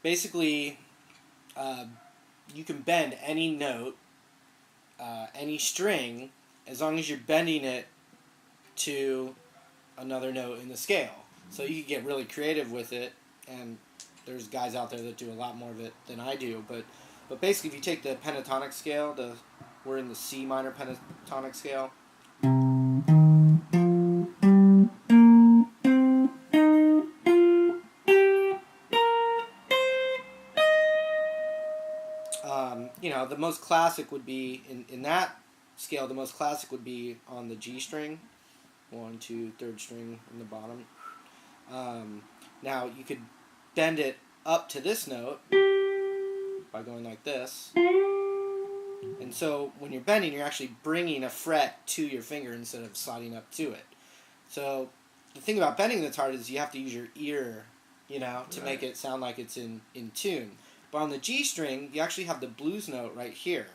basically, you can bend any note, any string, as long as you're bending it to another note in the scale. So you can get really creative with it, and there's guys out there that do a lot more of it than I do. But basically, if you take the pentatonic scale, we're in the C minor pentatonic scale. The most classic would be in that scale. The most classic would be on the G string, 1, 2, third string in the bottom. Now you could bend it up to this note by going like this. And so when you're bending, you're actually bringing a fret to your finger instead of sliding up to it. So the thing about bending that's hard is you have to use your ear, to make it sound like it's in tune. But on the G string, you actually have the blues note right here.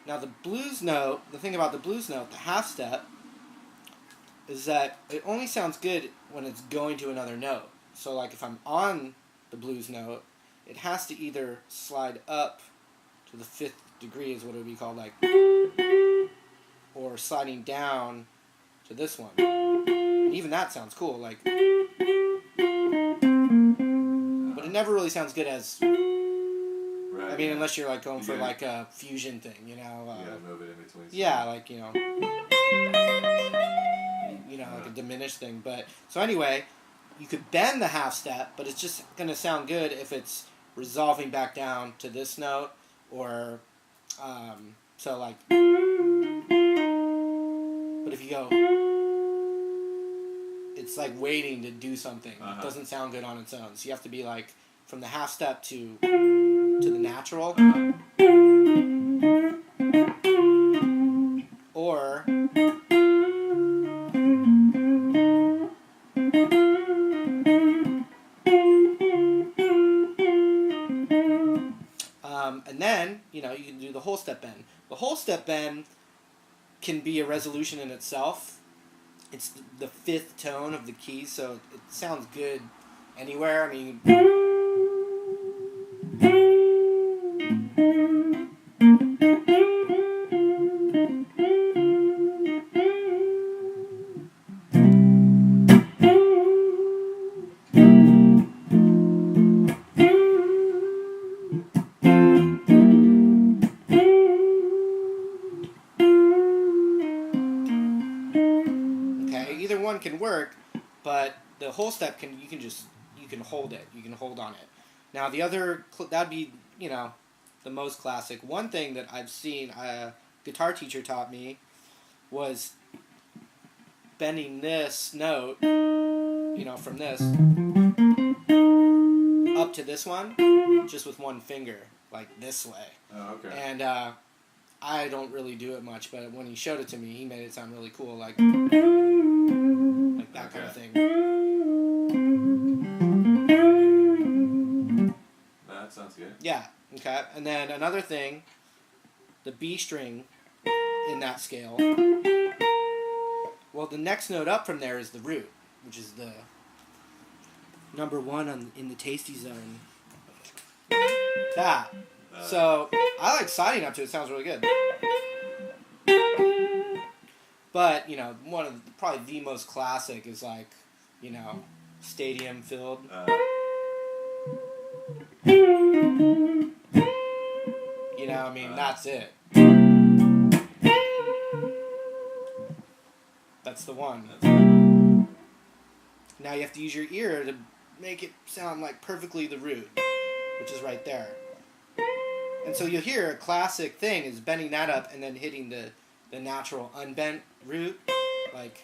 Now the blues note, the thing about the blues note, the half step, is that it only sounds good when it's going to another note. So like if I'm on the blues note, it has to either slide up to the 5th degree is what it would be called, like, or sliding down to this one. And even that sounds cool, like, but it never really sounds good as, right, I mean, unless you're like going for like a fusion thing, you gotta move it in between. Yeah, like, like a diminished thing. But so anyway, you could bend the half step, but it's just gonna sound good if it's resolving back down to this note, or so like. But if you go, it's like waiting to do something. It doesn't sound good on its own. So you have to be like from the half step to the natural, or and then you can do the whole step bend. The whole step bend can be a resolution in itself. It's the 5th tone of the key, so it sounds good anywhere. I mean, either one can work, but the whole step you can hold it. You can hold on it. Now the other, that'd be, the most classic. One thing that I've seen, a guitar teacher taught me, was bending this note, from this up to this one, just with one finger, like this way. Oh, okay. And I don't really do it much, but when he showed it to me, he made it sound really cool, like that kind of thing. That sounds good. Yeah, okay. And then another thing, the B string in that scale, well, the next note up from there is the root, which is the number 1 in the tasty zone. That. So I like sliding up to it. It sounds really good. But, one of probably the most classic is like, stadium filled. That's it. That's the one. Now you have to use your ear to make it sound like perfectly the root, which is right there. And so you'll hear a classic thing is bending that up and then hitting the natural unbent root, like,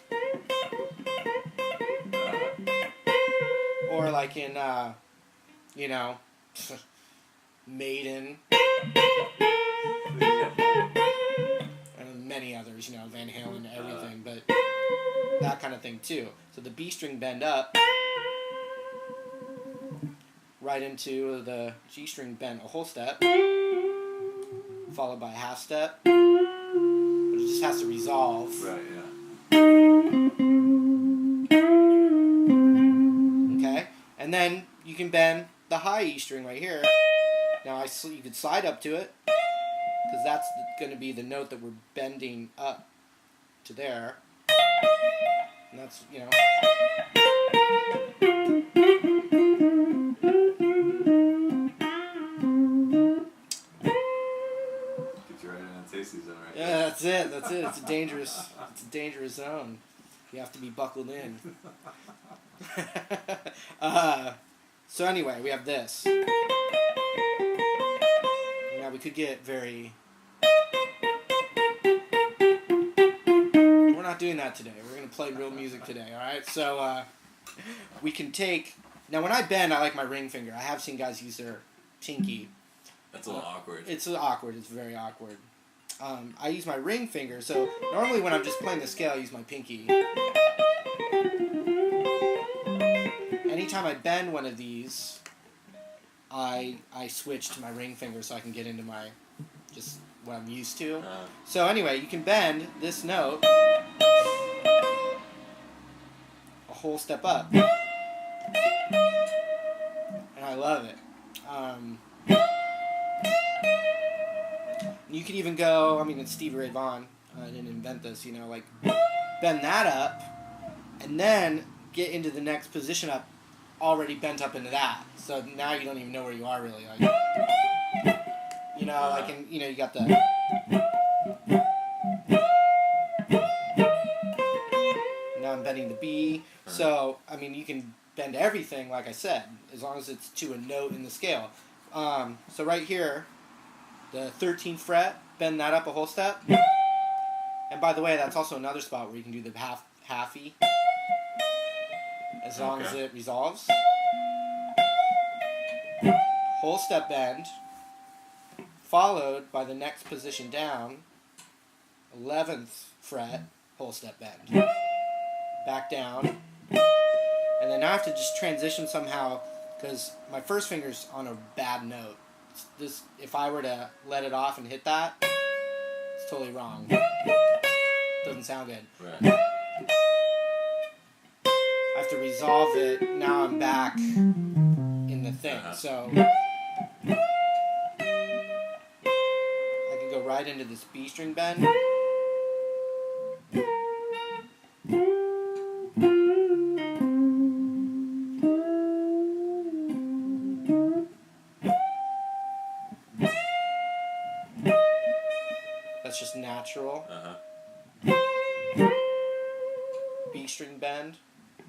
or like in, Maiden, and many others, Van Halen, everything, but that kind of thing too. So the B string bend up, right into the G string bend a whole step, followed by a half step, but it just has to resolve. Right, yeah. then you can bend the high E string right here. Now you could slide up to it, because that's going to be the note that we're bending up to there. And that's, you know. Get you right in a tasty zone right Yeah, that's it. That's it. It's a dangerous zone. You have to be buckled in. So anyway, we have this. Now we could get very... We're not doing that today. We're going to play real music today, alright? So we can take... Now when I bend, I like my ring finger. I have seen guys use their pinky. That's a little awkward. It's awkward. It's very awkward. I use my ring finger, so normally when I'm just playing the scale, I use my pinky. Anytime I bend one of these, I switch to my ring finger so I can get into my, just what I'm used to. So anyway, you can bend this note a whole step up. And I love it. You could even go, I mean, it's Stevie Ray Vaughan. I didn't invent this, you know, like, bend that up, and then get into the next position up, already bent up into that. So now you don't even know where you are, really. Like, you know, like, and, you know, you got the... Now I'm bending the B. So, I mean, you can bend everything, like I said, as long as it's to a note in the scale. So right here, the 13th fret, bend that up a whole step. And by the way, that's also another spot where you can do the half E, as long as it resolves. Whole step bend, followed by the next position down, 11th fret, whole step bend. Back down. And then I have to just transition somehow, because my first finger's on a bad note. This, if I were to let it off and hit that, it's totally wrong. Doesn't sound good. Right. I have to resolve it. Now I'm back in the thing. So I can go right into this B string bend. That's just natural. B string bend.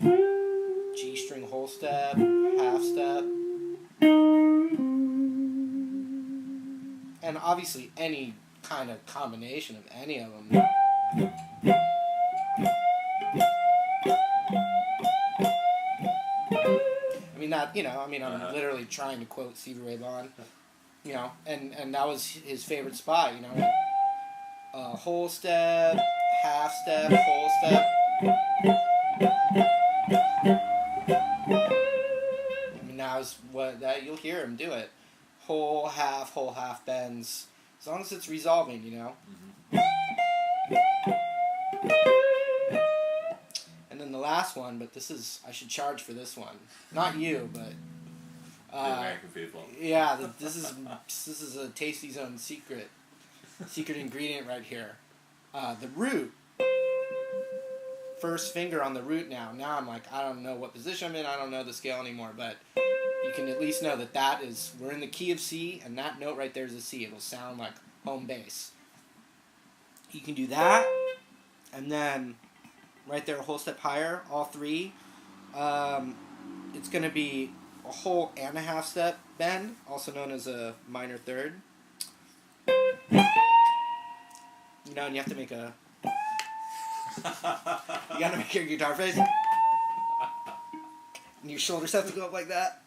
G string whole step. Half step. And obviously any kind of combination of any of them. I mean, that, you know, I mean, I'm literally trying to quote Stevie Ray Vaughan. You know, and that was his favorite spot, you know. Whole step, half step, whole step. I mean, now's what that you'll hear him do it. Whole half bends. As long as it's resolving, you know. And then the last one, but this is, I should charge for this one. Not you, but the American people. Yeah, this is a Tasty Zone secret ingredient right here. The root. First finger on the root now. Now I'm like, I don't know what position I'm in. I don't know the scale anymore, but you can at least know that is, we're in the key of C, and that note right there is a C. It'll sound like home bass. You can do that, and then right there, a whole step higher, all three. It's going to be a whole and a half step bend, also known as a minor third. You know, and you have to make a... You gotta make your guitar face. And your shoulders have to go up like that.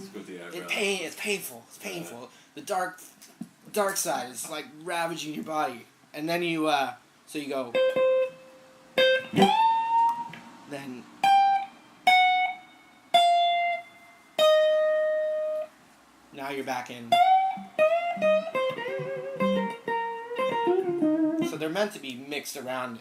It's painful. It's painful. The dark side is like ravaging your body. And then you, so you go... Then... Now you're back in... So they're meant to be mixed around.